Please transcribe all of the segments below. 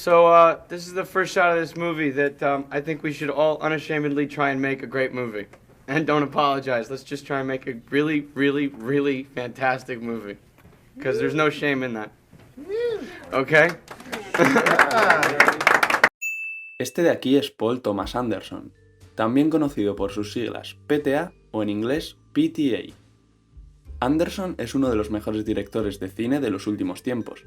So, this is the first shot of this movie that I think we should all unashamedly try and make a great movie. And don't apologize. Let's just try and make a really, really, really fantastic movie. Because there's no shame in that. Okay? Este de aquí es Paul Thomas Anderson, también conocido por sus siglas PTA o en inglés PTA. Anderson es uno de los mejores directores de cine de los últimos tiempos.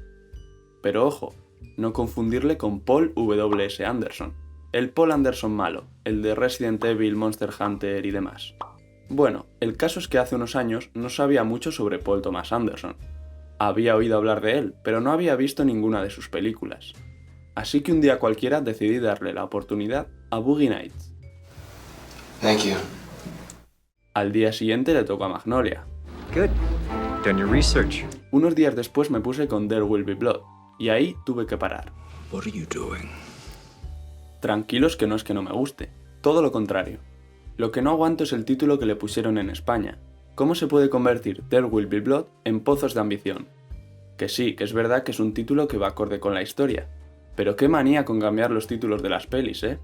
Pero ojo, no confundirle con Paul W.S. Anderson, el Paul Anderson malo, el de Resident Evil, Monster Hunter y demás. Bueno, el caso es que hace unos años no sabía mucho sobre Paul Thomas Anderson. Había oído hablar de él, pero no había visto ninguna de sus películas. Así que un día cualquiera decidí darle la oportunidad a Boogie Nights. Thank you. Al día siguiente le tocó a Magnolia. Good. Done your research. Unos días después me puse con There Will Be Blood, y ahí tuve que parar. What are you doing? Tranquilos que no es que no me guste, todo lo contrario. Lo que no aguanto es el título que le pusieron en España. ¿Cómo se puede convertir There Will Be Blood en Pozos de Ambición? Que sí, que es verdad que es un título que va acorde con la historia, pero qué manía con cambiar los títulos de las pelis, ¿eh?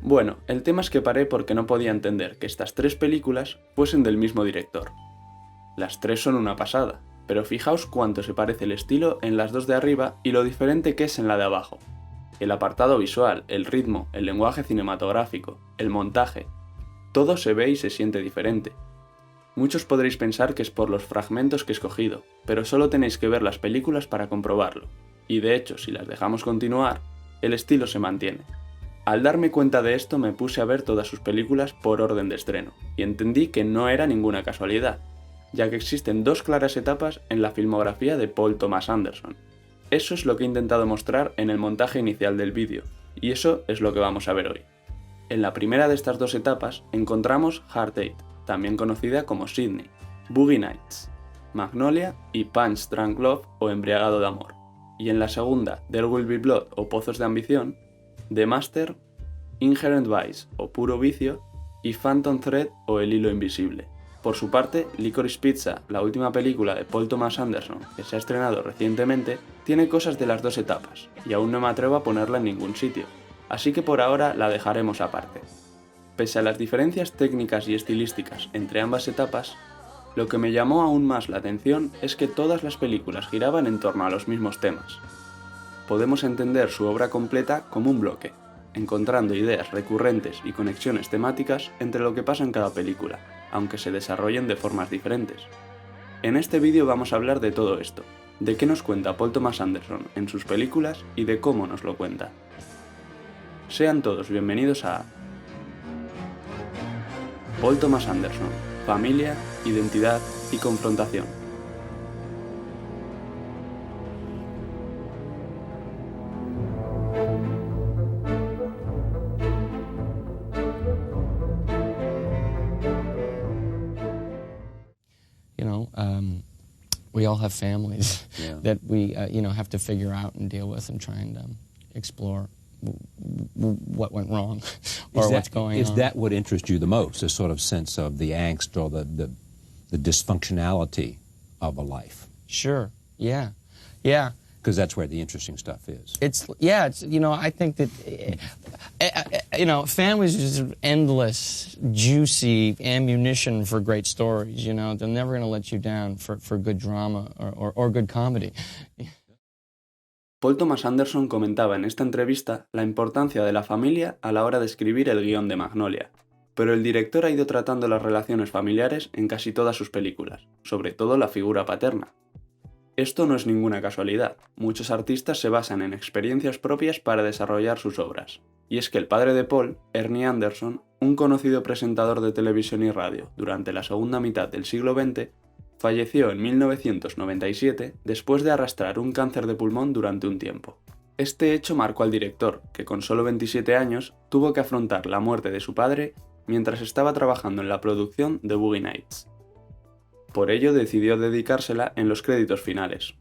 Bueno, el tema es que paré porque no podía entender que estas tres películas fuesen del mismo director. Las tres son una pasada, pero fijaos cuánto se parece el estilo en las dos de arriba y lo diferente que es en la de abajo. El apartado visual, el ritmo, el lenguaje cinematográfico, el montaje, todo se ve y se siente diferente. Muchos podréis pensar que es por los fragmentos que he escogido, pero solo tenéis que ver las películas para comprobarlo. Y de hecho, si las dejamos continuar, el estilo se mantiene. Al darme cuenta de esto me puse a ver todas sus películas por orden de estreno, y entendí que no era ninguna casualidad, ya que existen dos claras etapas en la filmografía de Paul Thomas Anderson. Eso es lo que he intentado mostrar en el montaje inicial del vídeo, y eso es lo que vamos a ver hoy. En la primera de estas dos etapas encontramos Hard Eight, también conocida como Sydney, Boogie Nights, Magnolia y Punch Drunk Love o Embriagado de Amor. Y en la segunda, There Will Be Blood o Pozos de Ambición, The Master, Inherent Vice o Puro Vicio y Phantom Thread o El Hilo Invisible. Por su parte, Licorice Pizza, la última película de Paul Thomas Anderson que se ha estrenado recientemente, tiene cosas de las dos etapas y aún no me atrevo a ponerla en ningún sitio, así que por ahora la dejaremos aparte. Pese a las diferencias técnicas y estilísticas entre ambas etapas, lo que me llamó aún más la atención es que todas las películas giraban en torno a los mismos temas. Podemos entender su obra completa como un bloque, encontrando ideas recurrentes y conexiones temáticas entre lo que pasa en cada película, aunque se desarrollen de formas diferentes. En este vídeo vamos a hablar de todo esto, de qué nos cuenta Paul Thomas Anderson en sus películas y de cómo nos lo cuenta. Sean todos bienvenidos a Paul Thomas Anderson, familia, identidad y confrontación. We all have families that we, have to figure out and deal with and try and explore what went wrong or what's going on. Is that what interests you the most, a sort of sense of the angst or the dysfunctionality of a life? Sure, yeah. Because that's where the interesting stuff is. I think that, families are just endless, juicy ammunition for great stories, They're never going to let you down for good drama or good comedy. Paul Thomas Anderson comentaba en esta entrevista la importancia de la familia a la hora de escribir el guión de Magnolia, pero el director ha ido tratando las relaciones familiares en casi todas sus películas, sobre todo la figura paterna. Esto no es ninguna casualidad, muchos artistas se basan en experiencias propias para desarrollar sus obras. Y es que el padre de Paul, Ernie Anderson, un conocido presentador de televisión y radio durante la segunda mitad del siglo XX, falleció en 1997 después de arrastrar un cáncer de pulmón durante un tiempo. Este hecho marcó al director, que con solo 27 años tuvo que afrontar la muerte de su padre mientras estaba trabajando en la producción de Boogie Nights. Por ello decidió dedicársela en los créditos finales.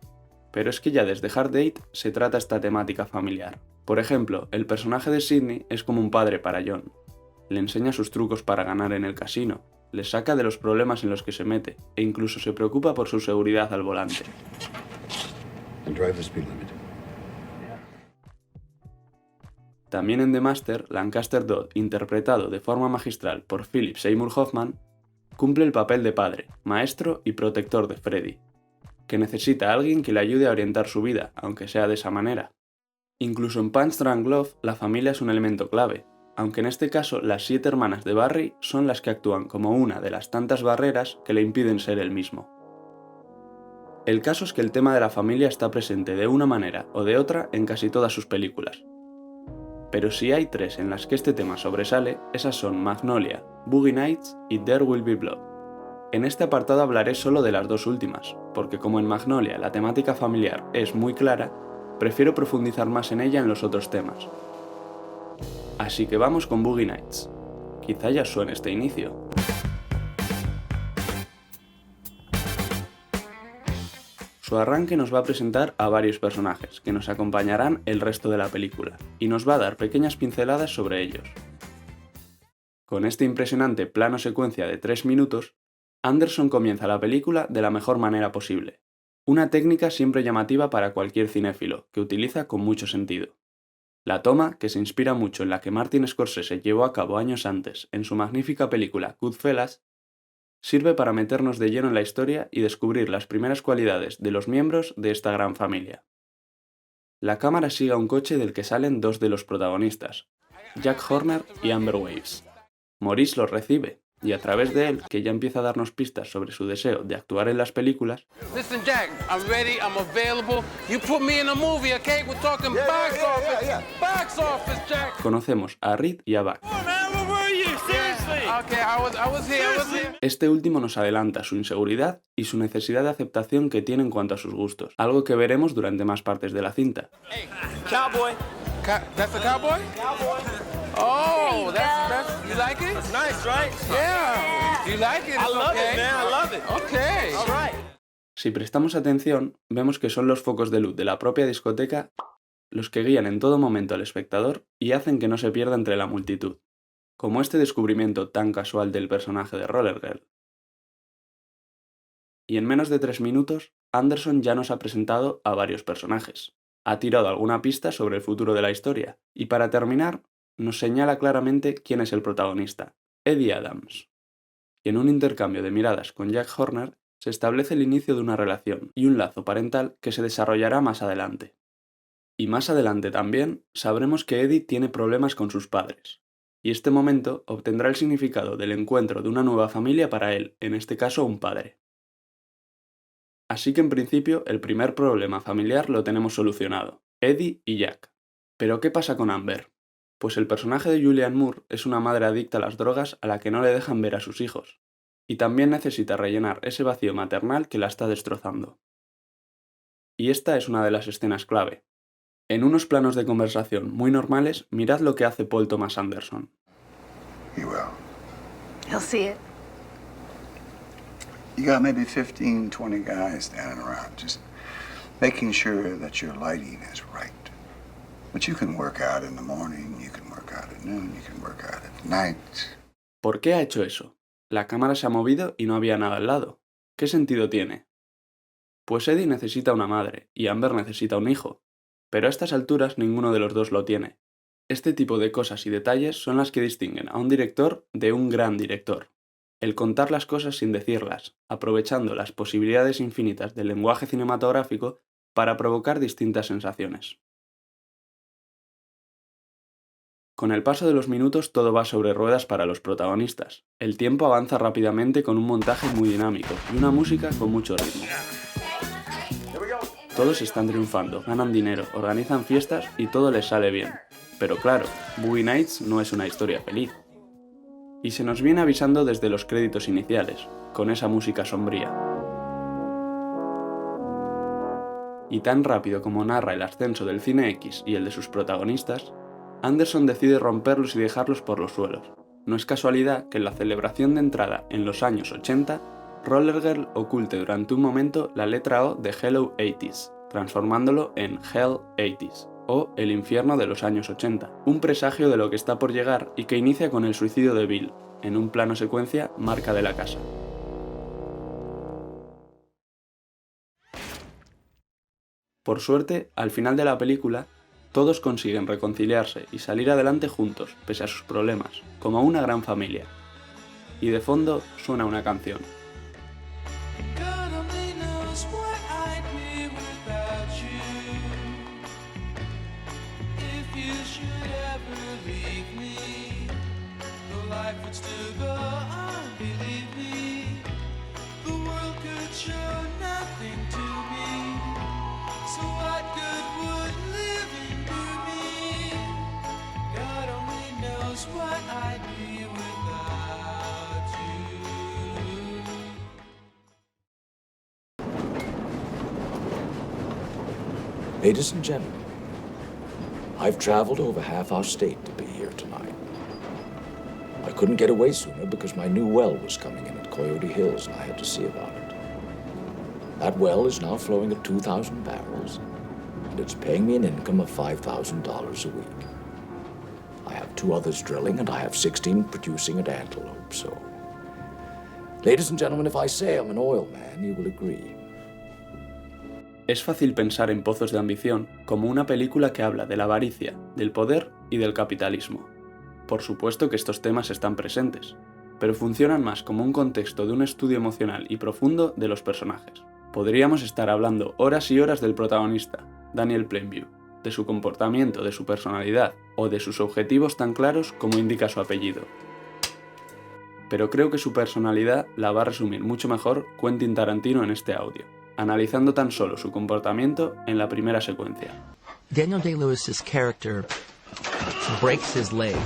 Pero es que ya desde Hard Eight se trata esta temática familiar. Por ejemplo, el personaje de Sydney es como un padre para John. Le enseña sus trucos para ganar en el casino, le saca de los problemas en los que se mete e incluso se preocupa por su seguridad al volante. También en The Master, Lancaster Dodd, interpretado de forma magistral por Philip Seymour Hoffman, cumple el papel de padre, maestro y protector de Freddy, que necesita a alguien que le ayude a orientar su vida, aunque sea de esa manera. Incluso en Punch Drunk Love, la familia es un elemento clave, aunque en este caso las 7 hermanas de Barry son las que actúan como una de las tantas barreras que le impiden ser él mismo. El caso es que el tema de la familia está presente de una manera o de otra en casi todas sus películas. Pero si hay 3 en las que este tema sobresale, esas son Magnolia, Boogie Nights y There Will Be Blood. En este apartado hablaré solo de las 2 últimas, porque como en Magnolia la temática familiar es muy clara, prefiero profundizar más en ella en los otros temas. Así que vamos con Boogie Nights. Quizá ya os suene este inicio. Su arranque nos va a presentar a varios personajes, que nos acompañarán el resto de la película, y nos va a dar pequeñas pinceladas sobre ellos. Con este impresionante plano secuencia de 3 minutos, Anderson comienza la película de la mejor manera posible. Una técnica siempre llamativa para cualquier cinéfilo, que utiliza con mucho sentido. La toma, que se inspira mucho en la que Martin Scorsese llevó a cabo años antes en su magnífica película Goodfellas, sirve para meternos de lleno en la historia y descubrir las primeras cualidades de los miembros de esta gran familia. La cámara sigue a un coche del que salen 2 de los protagonistas, Jack Horner y Amber Waves. Maurice los recibe, y a través de él, que ya empieza a darnos pistas sobre su deseo de actuar en las películas, Listen, Jack, I'm ready, I'm available. You put me in a movie, okay? We're talking box office. Box office, Jack. conocemos a Reed y a Buck. Okay, I was here. Este último nos adelanta su inseguridad y su necesidad de aceptación que tiene en cuanto a sus gustos, algo que veremos durante más partes de la cinta. Cowboy. That's a cowboy? Oh, that's you like it? Nice, right? Yeah. You like it? I love it, man. I love it. Okay. All right. Si prestamos atención, vemos que son los focos de luz de la propia discoteca los que guían en todo momento al espectador y hacen que no se pierda entre la multitud, como este descubrimiento tan casual del personaje de Roller Girl. Y en menos de 3 minutos, Anderson ya nos ha presentado a varios personajes, ha tirado alguna pista sobre el futuro de la historia, y para terminar, nos señala claramente quién es el protagonista, Eddie Adams. Y en un intercambio de miradas con Jack Horner, se establece el inicio de una relación y un lazo parental que se desarrollará más adelante. Y más adelante también sabremos que Eddie tiene problemas con sus padres, y este momento obtendrá el significado del encuentro de una nueva familia para él, en este caso un padre. Así que en principio el primer problema familiar lo tenemos solucionado, Eddie y Jack. Pero ¿qué pasa con Amber? Pues el personaje de Julianne Moore es una madre adicta a las drogas a la que no le dejan ver a sus hijos, y también necesita rellenar ese vacío maternal que la está destrozando. Y esta es una de las escenas clave. En unos planos de conversación muy normales, mirad lo que hace Paul Thomas Anderson. He will. He'll see it. You got maybe 15, 20 guys standing around just making sure that your lighting is right. But you can work out in the morning, you can work out at noon, you can work out at night. ¿Por qué ha hecho eso? La cámara se ha movido y no había nada al lado. ¿Qué sentido tiene? Pues Eddie necesita una madre y Amber necesita un hijo. Pero a estas alturas ninguno de los dos lo tiene. Este tipo de cosas y detalles son las que distinguen a un director de un gran director. El contar las cosas sin decirlas, aprovechando las posibilidades infinitas del lenguaje cinematográfico para provocar distintas sensaciones. Con el paso de los minutos todo va sobre ruedas para los protagonistas. El tiempo avanza rápidamente con un montaje muy dinámico y una música con mucho ritmo. Todos están triunfando, ganan dinero, organizan fiestas y todo les sale bien. Pero claro, Boogie Nights no es una historia feliz. Y se nos viene avisando desde los créditos iniciales, con esa música sombría. Y tan rápido como narra el ascenso del cine X y el de sus protagonistas, Anderson decide romperlos y dejarlos por los suelos. No es casualidad que en la celebración de entrada en los años 80, Roller Girl oculte durante un momento la letra O de Hello 80s, transformándolo en Hell 80s, o El infierno de los años 80, un presagio de lo que está por llegar y que inicia con el suicidio de Bill, en un plano secuencia marca de la casa. Por suerte, al final de la película, todos consiguen reconciliarse y salir adelante juntos, pese a sus problemas, como una gran familia. Y de fondo suena una canción. Ladies and gentlemen, I've traveled over half our state to be here tonight. I couldn't get away sooner because my new well was coming in at Coyote Hills and I had to see about it. That well is now flowing at 2,000 barrels and it's paying me an income of $5,000 a week. I have 2 others drilling and I have 16 producing at Antelope, so... Ladies and gentlemen, if I say I'm an oil man, you will agree. Es fácil pensar en Pozos de Ambición como una película que habla de la avaricia, del poder y del capitalismo. Por supuesto que estos temas están presentes, pero funcionan más como un contexto de un estudio emocional y profundo de los personajes. Podríamos estar hablando horas y horas del protagonista, Daniel Plainview, de su comportamiento, de su personalidad o de sus objetivos tan claros como indica su apellido. Pero creo que su personalidad la va a resumir mucho mejor Quentin Tarantino en este audio, analizando tan solo su comportamiento en la primera secuencia. Daniel Day-Lewis's character breaks his leg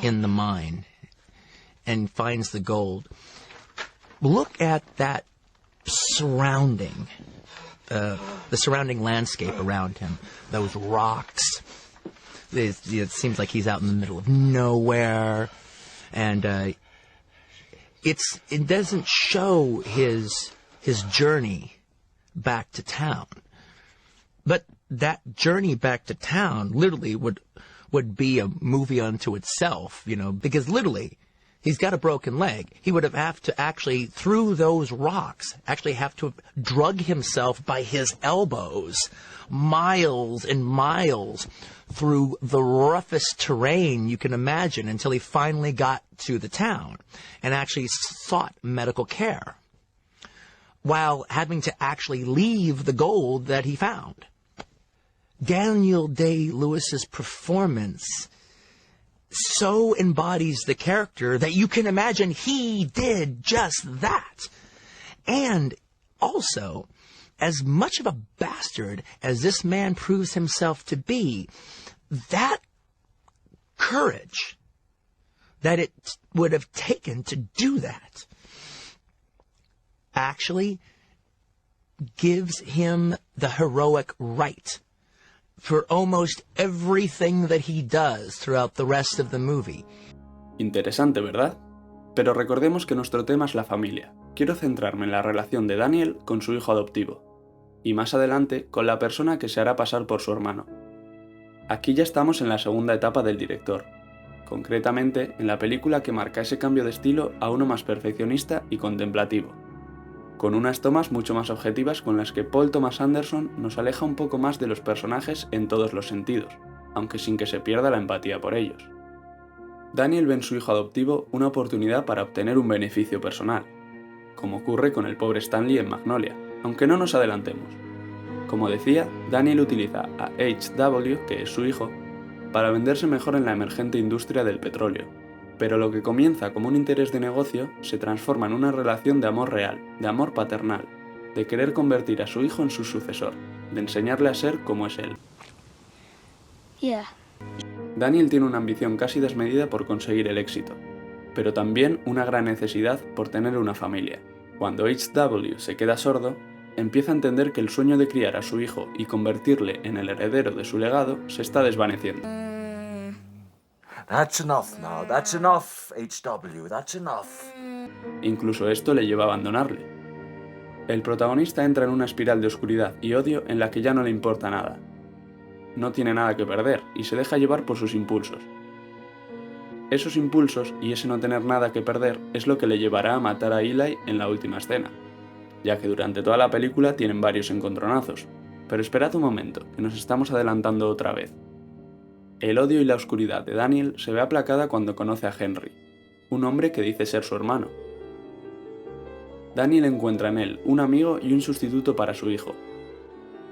in the mine and finds the gold. Look at that surrounding, the surrounding landscape around him. Those rocks. It seems like he's out in the middle of nowhere, and it doesn't show his journey back to town. But that journey back to town literally would be a movie unto itself, you know, because literally he's got a broken leg. He would have to actually, through those rocks, actually have to drug himself by his elbows miles and miles through the roughest terrain you can imagine until he finally got to the town and actually sought medical care, while having to actually leave the gold that he found. Daniel Day-Lewis's performance so embodies the character that you can imagine he did just that. And also, as much of a bastard as this man proves himself to be, that courage that it would have taken to do that actually gives him the heroic right for almost everything that he does throughout the rest of the movie. Interesante, ¿verdad? Pero recordemos que nuestro tema es la familia. Quiero centrarme en la relación de Daniel con su hijo adoptivo, y más adelante con la persona que se hará pasar por su hermano. Aquí ya estamos en la segunda etapa del director, concretamente en la película que marca ese cambio de estilo a uno más perfeccionista y contemplativo, con unas tomas mucho más objetivas con las que Paul Thomas Anderson nos aleja un poco más de los personajes en todos los sentidos, aunque sin que se pierda la empatía por ellos. Daniel ve en su hijo adoptivo una oportunidad para obtener un beneficio personal, como ocurre con el pobre Stanley en Magnolia, aunque no nos adelantemos. Como decía, Daniel utiliza a H.W., que es su hijo, para venderse mejor en la emergente industria del petróleo, pero lo que comienza como un interés de negocio se transforma en una relación de amor real, de amor paternal, de querer convertir a su hijo en su sucesor, de enseñarle a ser como es él. Yeah. Daniel tiene una ambición casi desmedida por conseguir el éxito, pero también una gran necesidad por tener una familia. Cuando H.W. se queda sordo, empieza a entender que el sueño de criar a su hijo y convertirle en el heredero de su legado se está desvaneciendo. That's enough now. That's enough, H.W. That's enough. Incluso esto le lleva a abandonarle. El protagonista entra en una espiral de oscuridad y odio en la que ya no le importa nada. No tiene nada que perder y se deja llevar por sus impulsos. Esos impulsos y ese no tener nada que perder es lo que le llevará a matar a Eli en la última escena, ya que durante toda la película tienen varios encontronazos, Pero esperad un momento, que nos estamos adelantando otra vez. El odio y la oscuridad de Daniel se ve aplacada cuando conoce a Henry, un hombre que dice ser su hermano. Daniel encuentra en él un amigo y un sustituto para su hijo.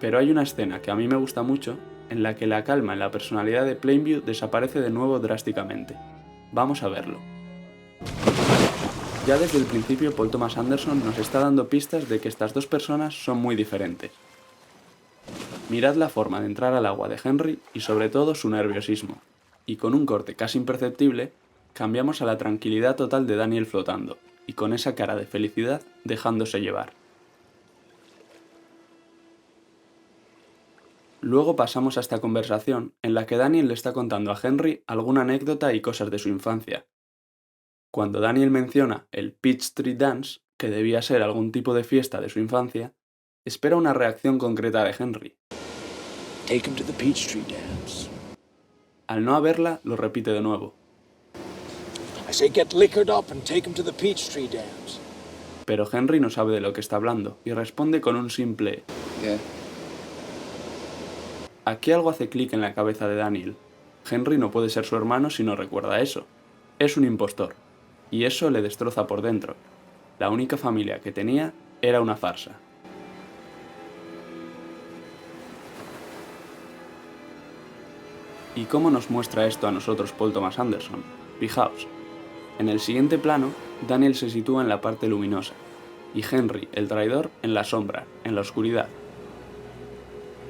Pero hay una escena que a mí me gusta mucho, en la que la calma en la personalidad de Plainview desaparece de nuevo drásticamente. Vamos a verlo. Ya desde el principio Paul Thomas Anderson nos está dando pistas de que estas dos personas son muy diferentes. Mirad la forma de entrar al agua de Henry y sobre todo su nerviosismo, y con un corte casi imperceptible, cambiamos a la tranquilidad total de Daniel flotando, y con esa cara de felicidad dejándose llevar. Luego pasamos a esta conversación en la que Daniel le está contando a Henry alguna anécdota y cosas de su infancia. Cuando Daniel menciona el Peachtree Dance, que debía ser algún tipo de fiesta de su infancia, espera una reacción concreta de Henry. Take him to the Peachtree Dance. Al no haberla, lo repite de nuevo. I say get liquored up and take him to the Peachtree Dance. Pero Henry no sabe de lo que está hablando y responde con un simple Yeah. Aquí algo hace clic en la cabeza de Daniel. Henry no puede ser su hermano si no recuerda eso. Es un impostor. Y eso le destroza por dentro. La única familia que tenía era una farsa. ¿Y cómo nos muestra esto a nosotros Paul Thomas Anderson? Fijaos. En el siguiente plano, Daniel se sitúa en la parte luminosa, y Henry, el traidor, en la sombra, en la oscuridad.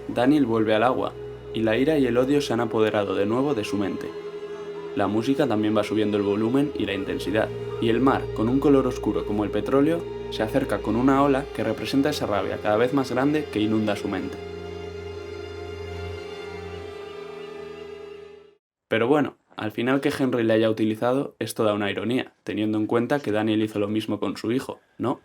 Daniel vuelve al agua, y la ira y el odio se han apoderado de nuevo de su mente. La música también va subiendo el volumen y la intensidad, y el mar, con un color oscuro como el petróleo, se acerca con una ola que representa esa rabia cada vez más grande que inunda su mente. Pero bueno, al final que Henry le haya utilizado es toda una ironía, teniendo en cuenta que Daniel hizo lo mismo con su hijo, ¿no?